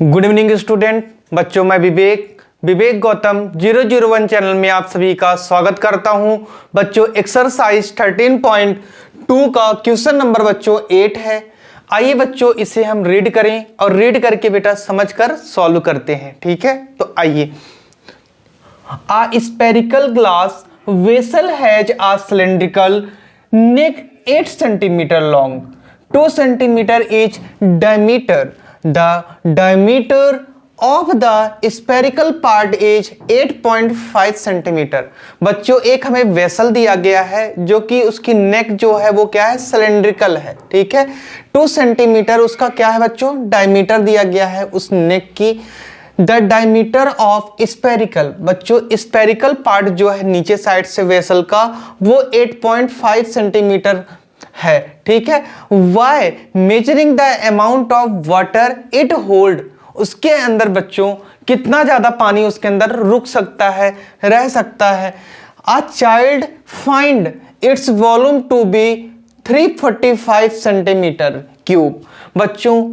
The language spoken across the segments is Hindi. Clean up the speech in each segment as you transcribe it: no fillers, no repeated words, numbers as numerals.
गुड इवनिंग स्टूडेंट बच्चों, मैं विवेक गौतम 001 चैनल में आप सभी का स्वागत करता हूं। बच्चों एक्सरसाइज 13.2 का क्वेश्चन नंबर बच्चों 8 है। आइए बच्चों इसे हम रीड करें और रीड करके बेटा समझकर सॉल्व करते हैं। ठीक है, तो आइए। A spherical glass vessel has a cylindrical neck 8 centimeter long, 2 centimeter each diameter. The diameter of the spherical part is 8.5 centimeter. बच्चों एक हमें वेसल दिया गया है जो कि उसकी नेक जो है वो क्या है, सिलेंड्रिकल है। ठीक है, 2 सेंटीमीटर उसका क्या है बच्चों, डायमीटर दिया गया है उस नेक की। द डायमीटर ऑफ स्पेरिकल, बच्चों स्पेरिकल पार्ट जो है नीचे साइड से वेसल का वो 8.5 सेंटीमीटर है। ठीक है, why measuring the amount of water it hold, उसके अंदर बच्चों कितना ज्यादा पानी उसके अंदर रुक सकता है, रह सकता है। A child find its volume to be 345 centimetre cube. बच्चों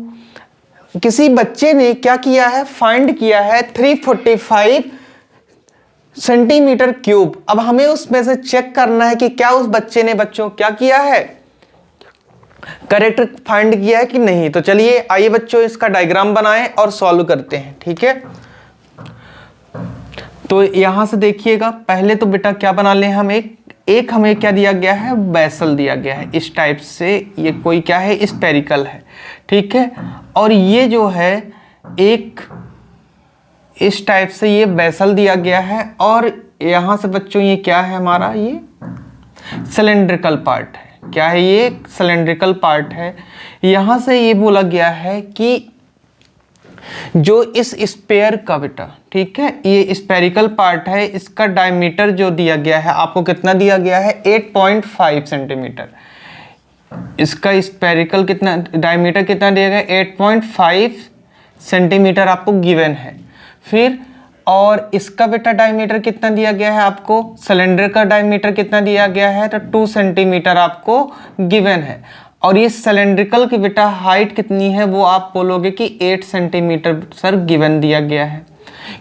किसी बच्चे ने क्या किया है, फाइंड किया है 345 सेंटीमीटर क्यूब। अब हमें उसमें से चेक करना है कि क्या उस बच्चे ने बच्चों क्या किया है, करेक्ट फाइंड किया है कि नहीं। तो चलिए आइए बच्चों इसका डायग्राम बनाएं और सॉल्व करते हैं। ठीक है, तो यहां से देखिएगा, पहले तो बेटा क्या बना लें हम, एक हमें क्या दिया गया है, वेसल दिया गया है इस टाइप से। ये कोई क्या है, स्पेरिकल है। ठीक है, और ये जो है एक इस टाइप से ये वेसल दिया गया है, और यहां से बच्चों ये क्या है हमारा, ये सिलेंड्रिकल पार्ट है। क्या है, ये सिलेंड्रिकल पार्ट है। यहां से ये बोला गया है कि जो इस स्पेयर का बेटा, ठीक है, ये स्पेरिकल पार्ट है, इसका डायमीटर जो दिया गया है आपको कितना दिया गया है, 8.5 सेंटीमीटर। इसका स्पेरिकल कितना डायमीटर कितना दिया गया, 8.5 सेंटीमीटर आपको गिवन है। फिर और इसका बेटा डायमीटर कितना दिया गया है आपको, सिलेंडर का डायमीटर कितना दिया गया है, तो 2 सेंटीमीटर आपको गिवन है। और ये सिलेंड्रिकल की बेटा हाइट कितनी है, वो आप बोलोगे कि 8 सेंटीमीटर सर गिवन दिया गया है।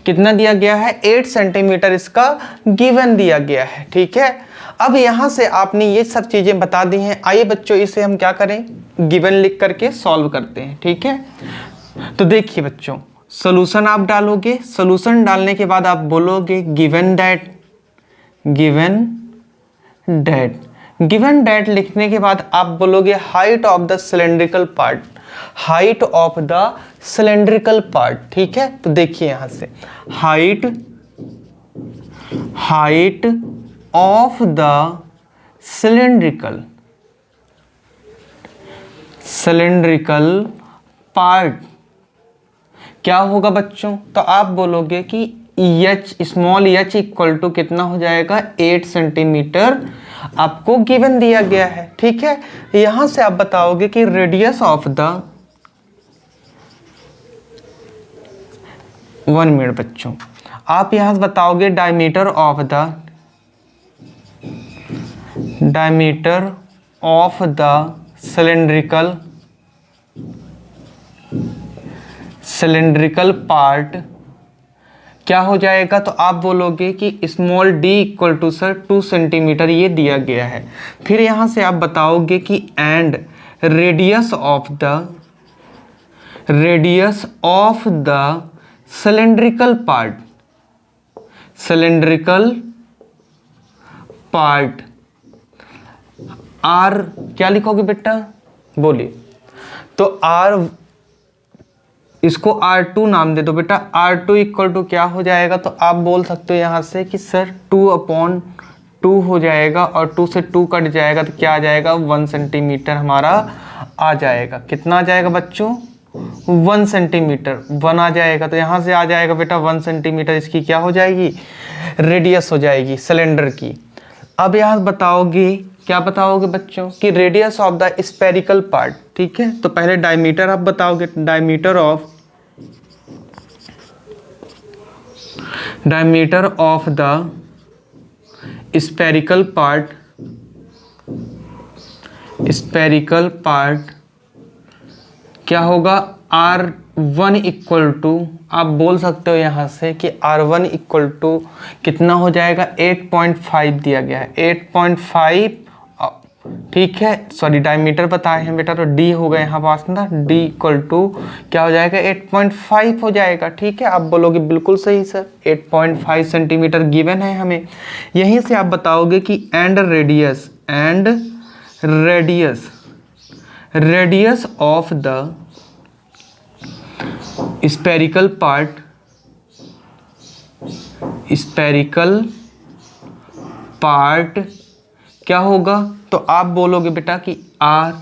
कितना दिया गया है, 8 सेंटीमीटर इसका गिवन दिया गया है। ठीक है, अब यहां से आपने ये सब चीजें बता दी हैं। आइए बच्चों इसे हम क्या करें, गिवन लिख करके सॉल्व करते हैं। ठीक है, तो देखिए बच्चों, सॉल्यूशन आप डालोगे, सॉल्यूशन डालने के बाद आप बोलोगे गिवन दैट लिखने के बाद आप बोलोगे height of the cylindrical part, height of the cylindrical part. ठीक है, तो देखिए यहां से height of the cylindrical part क्या होगा बच्चों, तो आप बोलोगे कि H small H equal to कितना हो जाएगा, 8 सेंटीमीटर आपको गिवन दिया गया है। ठीक है, यहां से आप बताओगे कि रेडियस ऑफ द 1 मिनट बच्चों, आप यहां से बताओगे diameter of the cylindrical part क्या हो जाएगा, तो आप बोलोगे कि small D equal to sir 2 centimetre ये दिया गया है। फिर यहां से आप बताओगे कि and radius of the cylindrical part R क्या लिखोगे बेटा, बोलिए। तो आर, इसको R2 नाम दे दो बेटा। R2 इक्वल टू क्या हो जाएगा, तो आप बोल सकते हो यहां से कि सर 2/2 हो जाएगा, और 2 से 2 कट जाएगा तो क्या आ जाएगा, 1 सेंटीमीटर हमारा आ जाएगा। कितना आ जाएगा बच्चों, 1 सेंटीमीटर 1 आ जाएगा। तो यहां से आ जाएगा बेटा 1 सेंटीमीटर, इसकी क्या हो जाएगी, रेडियस हो जाएगी सिलेंडर की। अब यहां बताओगे, क्या बताओगे बच्चों, कि radius of the spherical part. ठीक है, तो पहले डायमीटर आप बताओगे, diameter of the spherical part क्या होगा, R R1 इक्वल टू, आप बोल सकते हो यहाँ से कि R1 इक्वल टू कितना हो जाएगा, 8.5 दिया गया है, 8.5, ठीक है, सॉरी डायमीटर बताए हैं बेटा, तो D होगा यहाँ पास ना, D इक्वल टू क्या हो जाएगा, 8.5 हो जाएगा। ठीक है, आप बोलोगे बिल्कुल सही सर, 8.5 सेंटीमीटर गिवन है हमें। यहीं से आप बताओगे कि and radius of the spherical part क्या होगा, तो आप बोलोगे बेटा कि R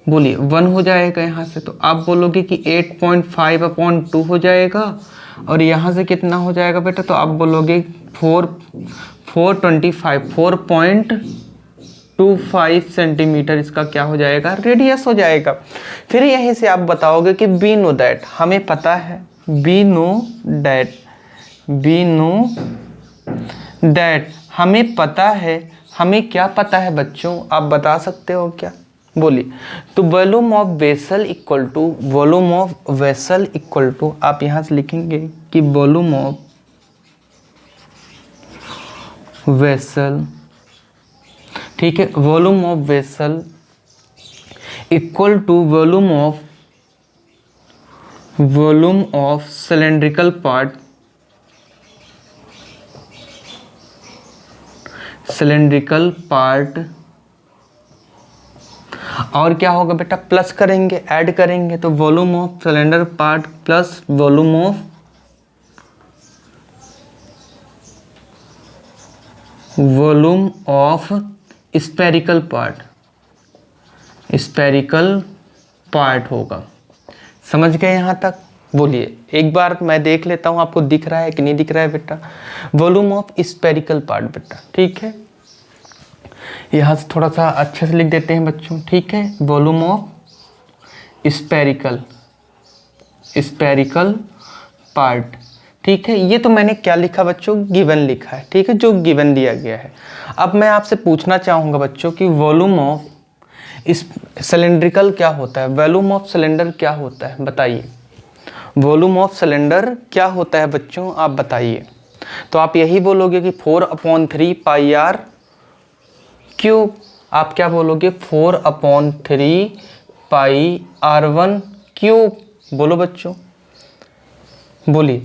बोलिए 1 हो जाएगा यहाँ से, तो आप बोलोगे कि 8.5/2 हो जाएगा, और यहाँ से कितना हो जाएगा बेटा, तो आप बोलोगे 4.25 सेंटीमीटर इसका क्या हो जाएगा, रेडियस हो जाएगा। फिर यहीं से आप बताओगे कि वी नो दैट, हमें पता है, वी नो दैट हमें पता है, हमें क्या पता है बच्चों, आप बता सकते हो क्या, बोलिए। तो volume of vessel equal to आप यहां से लिखेंगे कि वॉल्यूम ऑफ वेसल, ठीक है, volume of vessel equal to volume of cylindrical part, और क्या होगा बेटा, प्लस करेंगे, ऐड करेंगे, तो volume of cylinder part plus volume of spherical part होगा। समझ गए यहाँ तक, बोलिए एक बार मैं देख लेता हूँ आपको दिख रहा है कि नहीं दिख रहा है बेटा, वॉल्यूम ऑफ स्पेरिकल पार्ट बेटा, ठीक है, यहाँ से थोड़ा सा अच्छे से लिख देते हैं बच्चों, ठीक है, वॉल्यूम ऑफ स्पेरिकल पार्ट, ठीक है। ये तो मैंने क्या लिखा बच्चों, गिवन लिखा है, ठीक है, जो गिवन दिया गया है। अब मैं आपसे पूछना चाहूँगा बच्चों कि वॉल्यूम ऑफ सिलेंड्रिकल क्या होता है, वॉल्यूम ऑफ सिलेंडर क्या होता है, बताइए, वॉल्यूम ऑफ सिलेंडर क्या होता है बच्चों, आप बताइए। तो आप यही बोलोगे कि 4/3 पाई आर क्यूब, आप क्या बोलोगे, 4/3 पाई R1 क्यूब, बोलो बच्चों, बोलिए।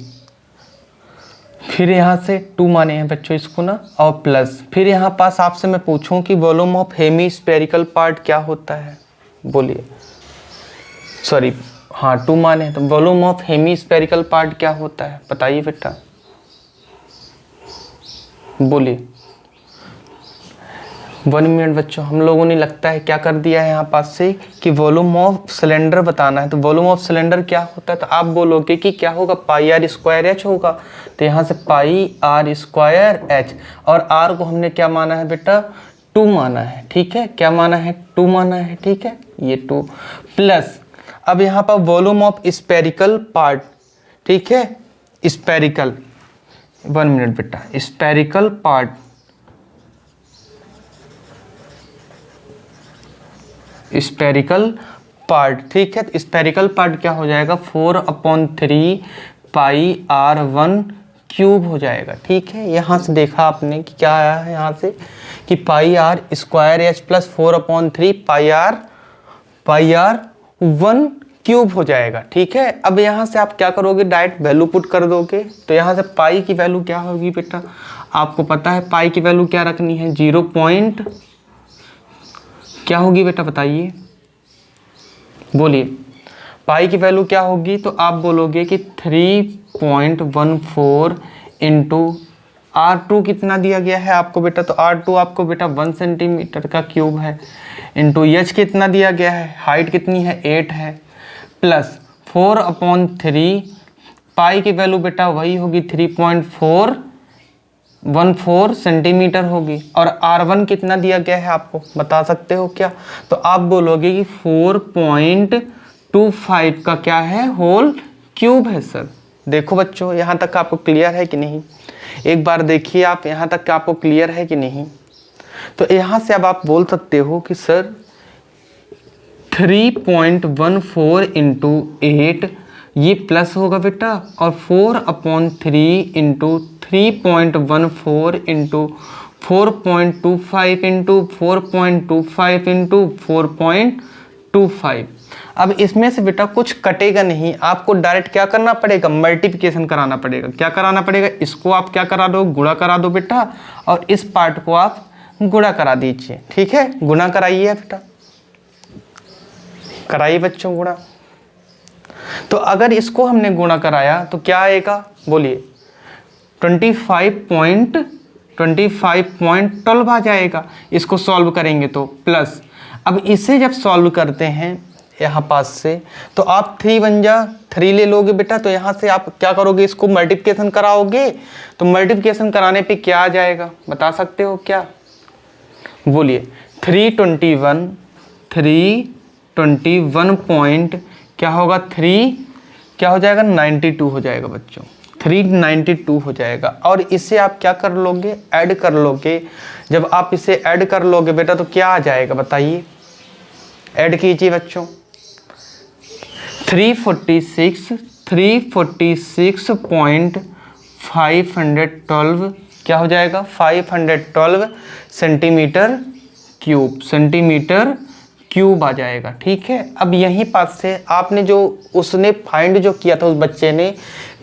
फिर यहाँ से 2 माने हैं बच्चों इसको ना, और प्लस, फिर यहाँ पास आपसे मैं पूछूं कि volume of hemispherical part क्या होता है, बोलिए, सॉरी हाँ 2 माने हैं, तो volume of hemispherical part क्या होता है, बताइए बेटा, बोलिए। 1 मिनट बच्चों, हम लोगों ने लगता है क्या कर दिया है यहाँ पास से कि वॉल्यूम ऑफ सिलेंडर बताना है, तो वॉल्यूम ऑफ सिलेंडर क्या होता है, तो आप बोलोगे कि क्या होगा, पाई आर स्क्वायर एच होगा, तो यहाँ से पाई आर स्क्वायर एच, और आर को हमने क्या माना है बेटा, 2 माना है, ठीक है, क्या माना है, 2 माना है, ठीक है, ये 2 प्लस, अब यहाँ पर वॉल्यूम ऑफ स्पेरिकल पार्ट, ठीक है, स्पेरिकल, 1 मिनट बेटा, स्पेरिकल पार्ट, ठीक है, स्पेरिकल पार्ट क्या हो जाएगा, 4/3 पाई R1 क्यूब हो जाएगा, ठीक है। यहाँ से देखा आपने कि क्या आया है यहाँ से कि pi r square h plus 4/3 pi r 1 cube हो जाएगा, ठीक है। अब यहाँ से आप क्या करोगे, डायरेक्ट वैल्यू पुट कर दोगे, तो यहाँ से पाई की वैल्यू क्या होगी बेटा, आपको पता है पाई की वैल्यू क्या रखनी है, 0 पॉइंट क्या होगी बेटा, बताइए, बोलिए, पाई की वैल्यू क्या होगी, तो आप बोलोगे कि 3.14 इंटू R2 कितना दिया गया है आपको बेटा, तो R2 आपको बेटा 1 सेंटीमीटर का क्यूब है, इंटू एच कितना दिया गया है, हाइट कितनी है, 8 है, प्लस 4/3 पाई की वैल्यू बेटा वही होगी 3.414 सेंटीमीटर होगी, और R1 कितना दिया गया है आपको बता सकते हो क्या, तो आप बोलोगे कि 4.25 का क्या है, होल क्यूब है सर। देखो बच्चों यहाँ तक आपको क्लियर है कि नहीं, एक बार देखिए आप यहाँ तक आपको क्लियर है कि नहीं। तो यहाँ से अब आप बोल सकते हो कि सर 3.14 इंटू 8, ये प्लस होगा बेटा, और 4/3 इंटू 3.14 इंटू 4.25 इंटू 4.25 इंटू 4.25। अब इसमें से बेटा कुछ कटेगा नहीं, आपको डायरेक्ट क्या करना पड़ेगा, मल्टीप्लिकेशन कराना पड़ेगा। क्या कराना पड़ेगा, इसको आप क्या करा दो, गुणा करा दो बेटा, और इस पार्ट को आप गुणा करा दीजिए। ठीक है, गुणा कराइए बेटा, कराइए बच्चों गुणा। तो अगर इसको हमने गुणा कराया तो क्या आएगा, बोलिए 25.12 आ जाएगा। इसको सॉल्व करेंगे तो प्लस, अब इसे जब सॉल्व करते हैं यहाँ पास से, तो आप 3 1 जा 3 ले लोगे बेटा, तो यहाँ से आप क्या करोगे, इसको मल्टीप्लिकेशन कराओगे। तो मल्टीप्लिकेशन कराने पे क्या आ जाएगा, बता सकते हो क्या, बोलिए 321 पॉइंट क्या होगा, 3 क्या हो जाएगा, 92 हो जाएगा बच्चों, 392 हो जाएगा। और इसे आप क्या कर लोगे, ऐड कर लोगे। जब आप इसे ऐड कर लोगे बेटा तो क्या आ जाएगा बताइए, ऐड कीजिए बच्चों। 346.512 क्या हो जाएगा, 512 सेंटीमीटर क्यूब आ जाएगा। ठीक है, अब यहीं पास से आपने जो उसने फाइंड जो किया था उस बच्चे ने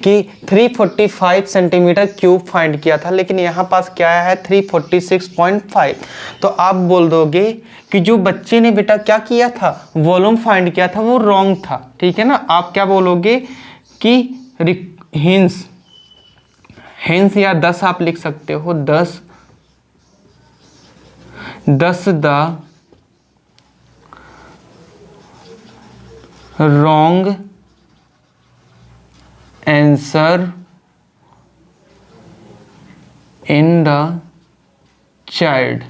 कि 345 सेंटीमीटर क्यूब फाइंड किया था, लेकिन यहाँ पास क्या है 346.5। तो आप बोल दोगे कि जो बच्चे ने बेटा क्या किया था, वॉल्यूम फाइंड किया था, वो रॉन्ग था। ठीक है ना, आप क्या बोलोगे कि हिंस या 10 आप लिख सकते हो, 10 the wrong answer in the child।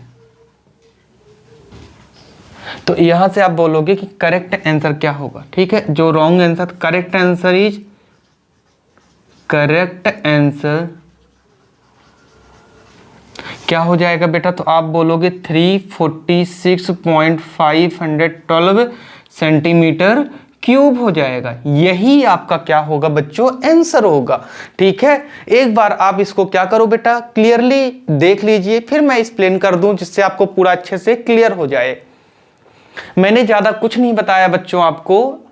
तो यहां से आप बोलोगे कि करेक्ट आंसर क्या होगा। ठीक है, जो रॉन्ग आंसर, करेक्ट आंसर क्या हो जाएगा बेटा, तो आप बोलोगे 346.512 सेंटीमीटर क्यूब हो जाएगा। यही आपका क्या होगा बच्चों, आंसर होगा। ठीक है, एक बार आप इसको क्या करो बेटा, क्लियरली देख लीजिए, फिर मैं एक्सप्लेन कर दूं जिससे आपको पूरा अच्छे से क्लियर हो जाए। मैंने ज्यादा कुछ नहीं बताया बच्चों आपको,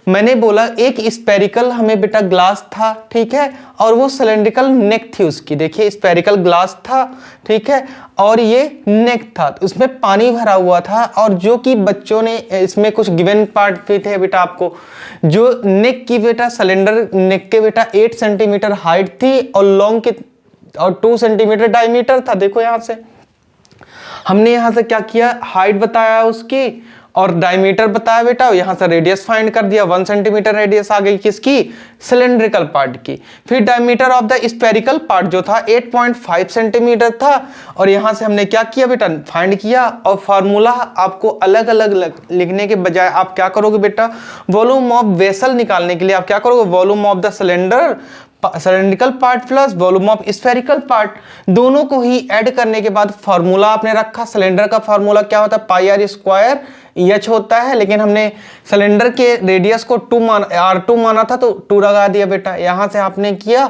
मैंने बोला एक स्पेरिकल हमें बेटा ग्लास था। ठीक है, और वो सिलेंड्रिकल नेक थी उसकी, देखिए स्पेरिकल ग्लास था। ठीक है, और ये नेक था, तो उसमें पानी भरा हुआ था, और जो कि बच्चों ने इसमें कुछ गिवन पार्ट भी थे बेटा आपको, जो नेक की बेटा सिलेंडर नेक के बेटा 8 सेंटीमीटर हाइट थी और लॉन्ग के और 2 सेंटीमीटर डायमीटर था। देखो यहाँ से हमने यहाँ से क्या किया, हाइट बताया उसकी और डायमीटर बताया बेटा, यहाँ से रेडियस फाइंड कर दिया, 1 सेंटीमीटर रेडियस आ गई किसकी, सिलेंड्रिकल पार्ट की। फिर diameter of the spherical part जो था 8.5 सेंटीमीटर था, और यहाँ से हमने क्या किया बेटा, फाइंड किया। और फार्मूला आपको अलग अलग लिखने के बजाय आप क्या करोगे बेटा, वॉल्यूम ऑफ वेसल निकालने के लिए आप क्या करोगे, volume of the cylindrical part plus volume of spherical part, दोनों को ही ऐड करने के बाद फार्मूला आपने रखा। सिलेंडर का फार्मूला क्या होता है, पाई आर स्क्वायर एच होता है, लेकिन हमने सिलेंडर के रेडियस को R2 माना था तो 2 लगा दिया बेटा। यहाँ से आपने किया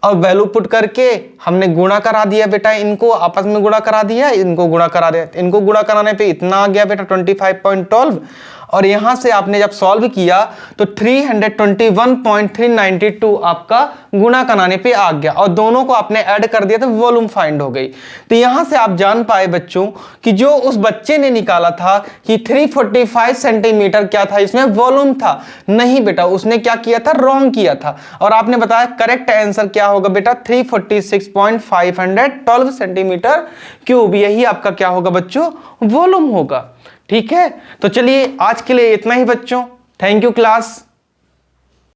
और वैल्यू पुट करके हमने गुणा करा दिया बेटा, इनको आपस में गुणा करा दिया, इनको गुणा करा दिया, इनको गुणा कराने पे इतना आ गया बेटा 25.12। और यहां से आपने जब सॉल्व किया तो 321.392 आपका गुणा कराने पे आ गया, और दोनों को आपने ऐड कर दिया तो वॉल्यूम फाइंड हो गई। तो यहां से आप जान पाए बच्चों कि जो उस बच्चे ने निकाला था कि 345 सेंटीमीटर क्या था, इसमें वॉल्यूम था, नहीं बेटा उसने क्या किया था, रॉन्ग किया था। और आपने बताया करेक्ट आंसर क्या होगा बेटा, 346.512 सेंटीमीटर क्यूब, यही आपका क्या होगा बच्चों, वॉल्यूम होगा। ठीक है, तो चलिए आज के लिए इतना ही बच्चों, थैंक यू क्लास।